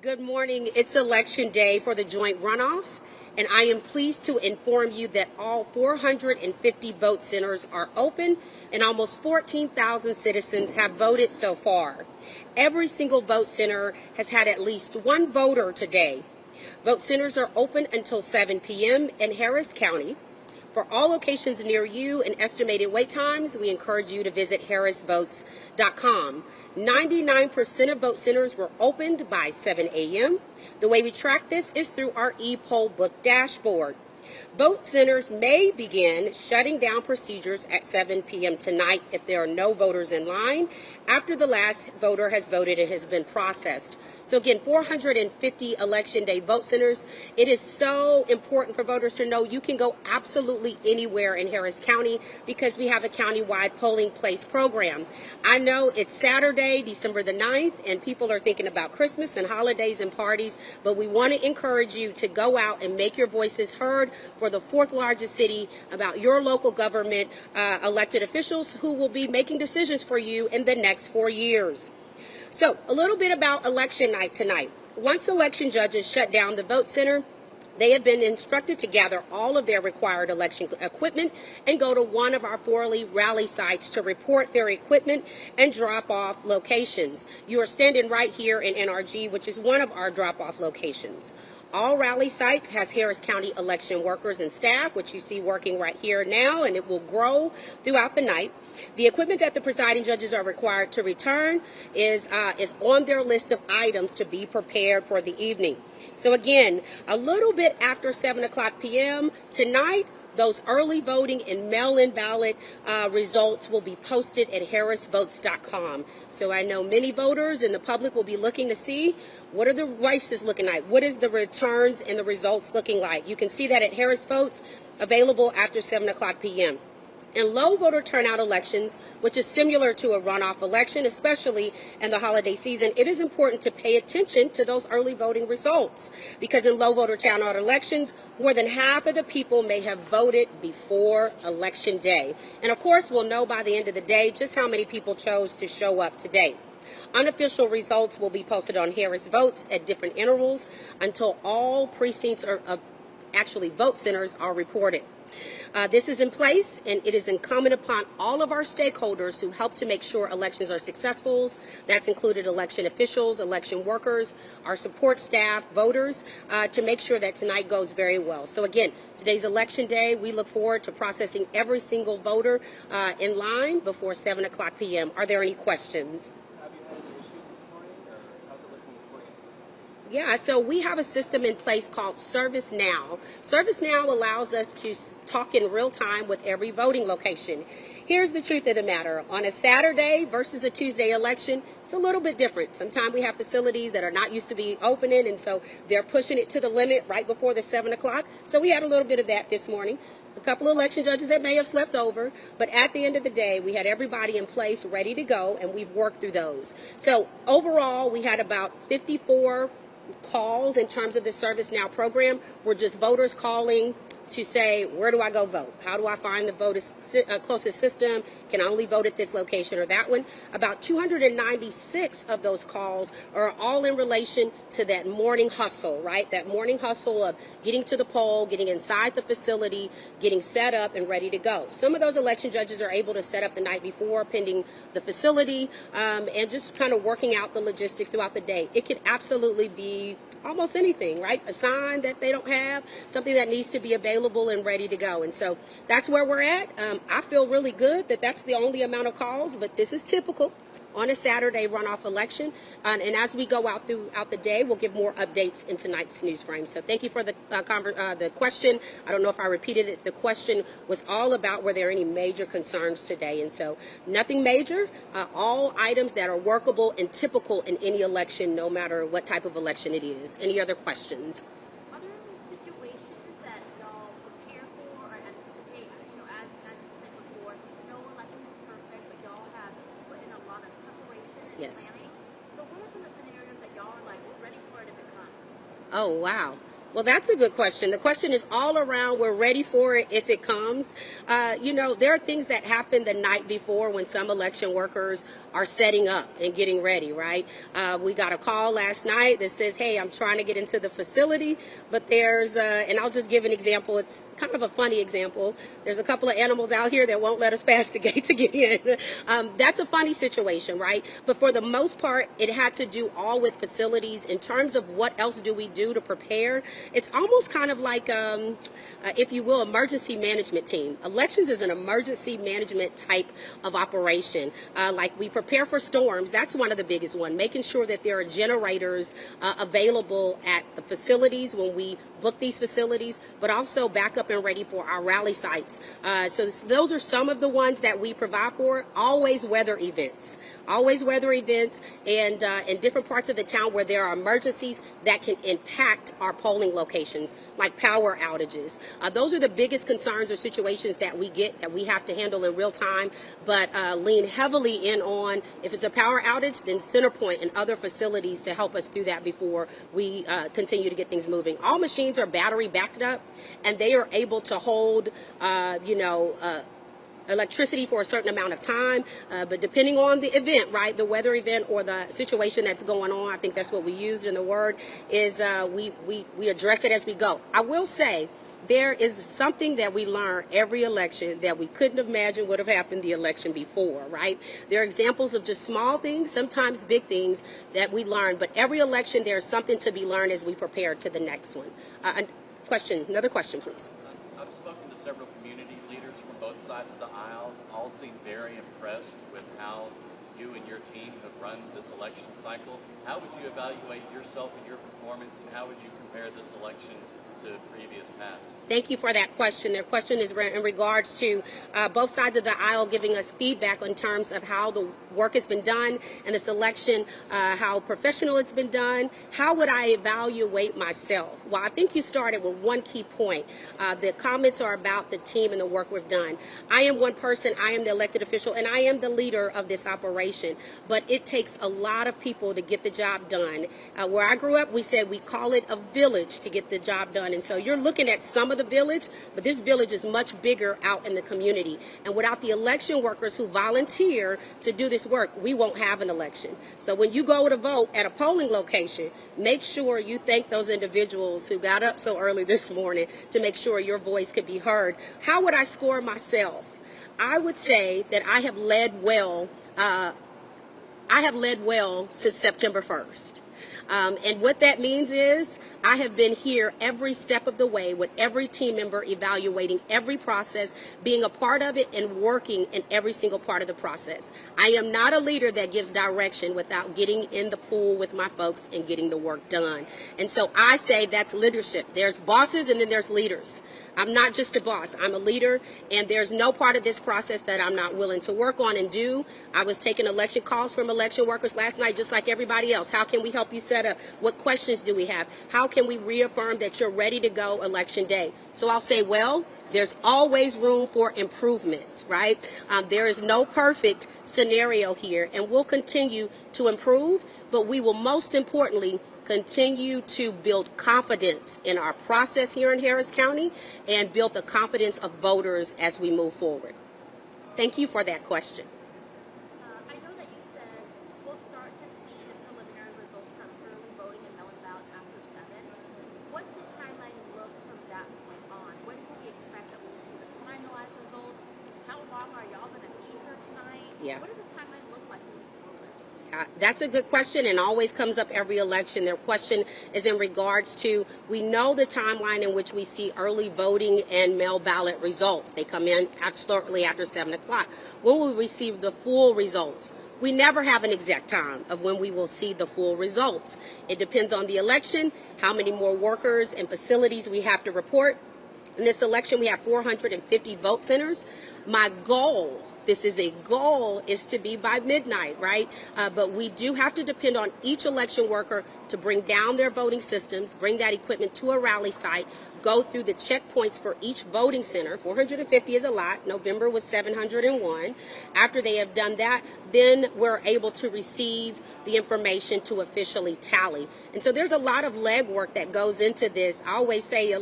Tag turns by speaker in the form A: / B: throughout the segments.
A: Good morning. It's election day for the joint runoff, and I am pleased to inform you that all 450 vote centers are open and almost 14,000 citizens have voted so far. Every single vote center has had at least one voter today. Vote centers are open until 7 p.m. in Harris County. For all locations near you and estimated wait times, we encourage you to visit harrisvotes.com. 99% of vote centers were opened by 7 a.m. The way we track this is through our e-poll book dashboard. Vote centers may begin shutting down procedures at 7 p.m. tonight if there are no voters in line after the last voter has voted and has been processed. So again, 450 election day vote centers. It is so important for voters to know you can go absolutely anywhere in Harris County because we have a countywide polling place program. I know it's Saturday, December the 9th, and people are thinking about Christmas and holidays and parties, but we want to encourage you to go out and make your voices heard for the fourth largest city about your local government elected officials who will be making decisions for you in the next 4 years. So a little bit about election night tonight. Once election judges shut down the vote center, they have been instructed to gather all of their required election equipment and go to one of our 4 rally sites to report their equipment and drop off locations. You are standing right here in NRG, which is one of our drop off locations. All rally sites has Harris County election workers and staff, which you see working right here now, and it will grow throughout the night. The equipment that the presiding judges are required to return is on their list of items to be prepared for the evening. So again, a little bit after 7 o'clock p.m. tonight, those early voting and mail-in ballot results will be posted at harrisvotes.com. So I know many voters and the public will be looking to see what are the races looking like? What is the returns and the results looking like? You can see that at Harris Votes, available after 7 o'clock p.m. In low voter turnout elections, which is similar to a runoff election, especially in the holiday season, it is important to pay attention to those early voting results because in low voter turnout elections, more than half of the people may have voted before election day. And of course, we'll know by the end of the day just how many people chose to show up today. Unofficial results will be posted on Harris Votes at different intervals until all precincts or actually vote centers are reported. This is in place, and it is incumbent upon all of our stakeholders who help to make sure elections are successful. That's included election officials, election workers, our support staff, voters, to make sure that tonight goes very well. So again, today's election day. We look forward to processing every single voter in line before 7 o'clock p.m. Are there any questions? Yeah, so we have a system in place called ServiceNow. ServiceNow allows us to talk in real time with every voting location. Here's the truth of the matter. On a Saturday versus a Tuesday election, it's a little bit different. Sometimes we have facilities that are not used to be opening, and so they're pushing it to the limit right before the 7 o'clock. So we had a little bit of that this morning. A couple of election judges that may have slept over, but at the end of the day, we had everybody in place ready to go, and we've worked through those. So overall, we had about 54 calls in terms of the ServiceNow program. Were just voters calling to say, where do I go vote? How do I find the closest system? Can I only vote at this location or that one? About 296 of those calls are all in relation to that morning hustle, right? That morning hustle of getting to the poll, getting inside the facility, getting set up and ready to go. Some of those election judges are able to set up the night before, pending the facility, and just kind of working out the logistics throughout the day. It could absolutely be almost anything, right? A sign that they don't have, something that needs to be available and ready to go. And so that's where we're at. I feel really good that that's the only amount of calls, but this is typical on a Saturday runoff election. And as we go out throughout the day, we'll give more updates in tonight's news frame. So thank you for the question. I don't know if I repeated it. The question was all about were there any major concerns today? And so nothing major, all items that are workable and typical in any election, no matter what type of election it is. Any other questions?
B: Are there any situations that y'all prepare for or anticipate? You know, as you said before, no election is perfect, but y'all have put in a lot of preparation and
A: Yes.
B: planning. So what are some of the scenarios that y'all are like, we're ready for it if it comes?
A: Oh, wow. Well, that's a good question. The question is all around. We're ready for it if it comes. There are things that happen the night before when some election workers are setting up and getting ready, right? We got a call last night that says, hey, I'm trying to get into the facility, but and I'll just give an example. It's kind of a funny example. There's a couple of animals out here that won't let us pass the gate to get in. That's a funny situation, right? But for the most part, it had to do all with facilities. In terms of what else do we do to prepare, it's almost kind of like, if you will, emergency management team. Elections is an emergency management type of operation. Like we prepare for storms. That's one of the biggest ones. Making sure that there are generators available at the facilities when we book these facilities, but also backup and ready for our rally sites. So those are some of the ones that we provide for. Always weather events. Always weather events, and in different parts of the town where there are emergencies that can impact our polling locations, like power outages. Those are the biggest concerns or situations that we get that we have to handle in real time, but lean heavily in on, if it's a power outage, then Centerpoint and other facilities to help us through that before we continue to get things moving. All machines are battery backed up, and they are able to hold, electricity for a certain amount of time, but depending on the event, right, the weather event or the situation that's going on, I think that's what we used in the word, is we address it as we go. I will say there is something that we learn every election that we couldn't imagine would have happened the election before, right? There are examples of just small things, sometimes big things that we learn, but every election there's something to be learned as we prepare to the next one. Another question, please.
C: I've spoken to several community leaders from both sides of the aisle. All seem very impressed with how you and your team have run this election cycle. How would you evaluate yourself and your performance, and how would you compare this election to previous past?
A: Thank you for that question. Their question is in regards to both sides of the aisle giving us feedback in terms of how the work has been done and this election, how professional it's been done. How would I evaluate myself? Well, I think you started with one key point. The comments are about the team and the work we've done. I am one person. I am the elected official, and I am the leader of this operation. But it takes a lot of people to get the job done. Where I grew up, we said we call it a village to get the job done. And so you're looking at some of the village, but this village is much bigger out in the community. And without the election workers who volunteer to do this work, we won't have an election. So when you go to vote at a polling location, make sure you thank those individuals who got up so early this morning to make sure your voice could be heard. How would I score myself? I would say that I have led well. Since September 1st. And what that means is I have been here every step of the way with every team member, evaluating every process, being a part of it, and working in every single part of the process. I am not a leader that gives direction without getting in the pool with my folks and getting the work done. And so I say that's leadership. There's bosses and then there's leaders. I'm not just a boss. I'm a leader, and there's no part of this process that I'm not willing to work on and do. I was taking election calls from election workers last night, just like everybody else. How can we help you set up? What questions do we have? How can we reaffirm that you're ready to go election day? So I'll say, well, there's always room for improvement, right? There is no perfect scenario here, and we'll continue to improve, but we will most importantly continue to build confidence in our process here in Harris County and build the confidence of voters as we move forward. Thank you for that question.
B: I know that you said we'll start to see the preliminary results from early voting and mail-in ballot after 7. What's the timeline look from that point on? When can we expect that we'll see the finalized results? How long are y'all going to be here tonight?
A: Yeah.
B: What does the timeline look like moving forward?
A: That's a good question, and always comes up every election. Their question is in regards to, we know the timeline in which we see early voting and mail ballot results. They come in shortly after 7 o'clock. When will we receive the full results? We never have an exact time of when we will see the full results. It depends on the election, how many more workers and facilities we have to report. In this election, we have 450 vote centers. My goal this is a goal, is to be by midnight, right? But we do have to depend on each election worker to bring down their voting systems, bring that equipment to a rally site, go through the checkpoints for each voting center. 450 is a lot. November was 701. After they have done that, then we're able to receive the information to officially tally. And so there's a lot of legwork that goes into this. I always say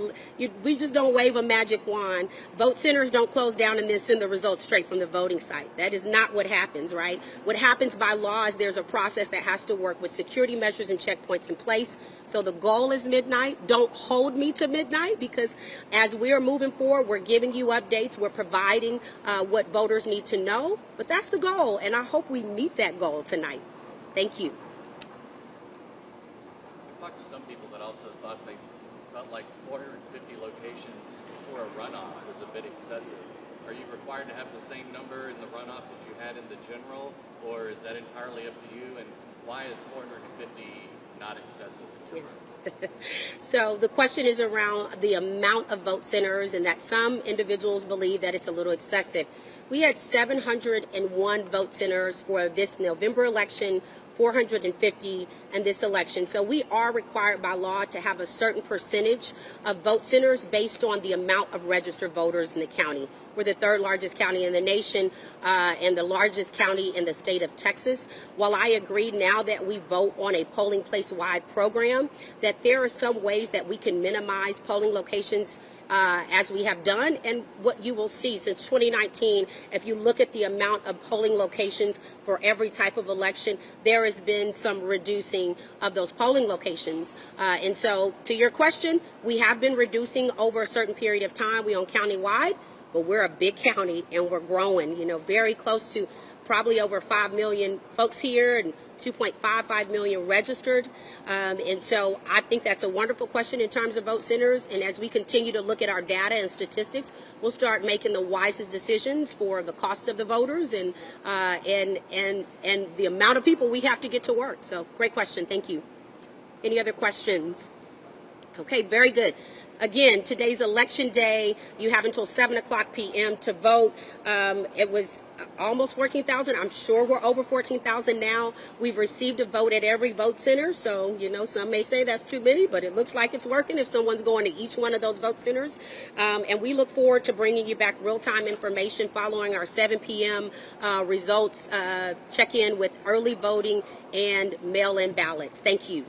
A: we just don't wave a magic wand. Vote centers don't close down and then send the results straight from the voting site. That is not what happens, right? What happens by law is there's a process that has to work with security measures and checkpoints in place. So the goal is midnight. Don't hold me to midnight, because as we're moving forward, we're giving you updates. We're providing what voters need to know. But that's the goal, and I hope we meet that goal tonight. Thank you.
C: I talked to some people that also thought they felt like 450 locations for a runoff was a bit excessive. Are you required to have the same number in the runoff that you had in the general, or is that entirely up to you? And why is 450 not excessive?
A: So the question is around the amount of vote centers, and that some individuals believe that it's a little excessive. We had 701 vote centers for this November election, 450 in this election. So we are required by law to have a certain percentage of vote centers based on the amount of registered voters in the county. We're the third largest county in the nation and the largest county in the state of Texas. While I agree now that we vote on a polling place-wide program, that there are some ways that we can minimize polling locations as we have done. And what you will see since 2019, if you look at the amount of polling locations for every type of election, there has been some reducing of those polling locations. And so to your question, we have been reducing over a certain period of time. We own county-wide, but we're a big county and we're growing, very close to probably over 5 million folks here and 2.55 million registered. And so I think that's a wonderful question in terms of vote centers. And as we continue to look at our data and statistics, we'll start making the wisest decisions for the cost of the voters and the amount of people we have to get to work. So great question. Thank you. Any other questions? Okay, very good. Again, today's election day. You have until 7:00 p.m. to vote. It was almost 14,000. I'm sure we're over 14,000 now. We've received a vote at every vote center. So, some may say that's too many, but it looks like it's working if someone's going to each one of those vote centers. And we look forward to bringing you back real-time information following our 7 p.m. Results check-in with early voting and mail-in ballots. Thank you.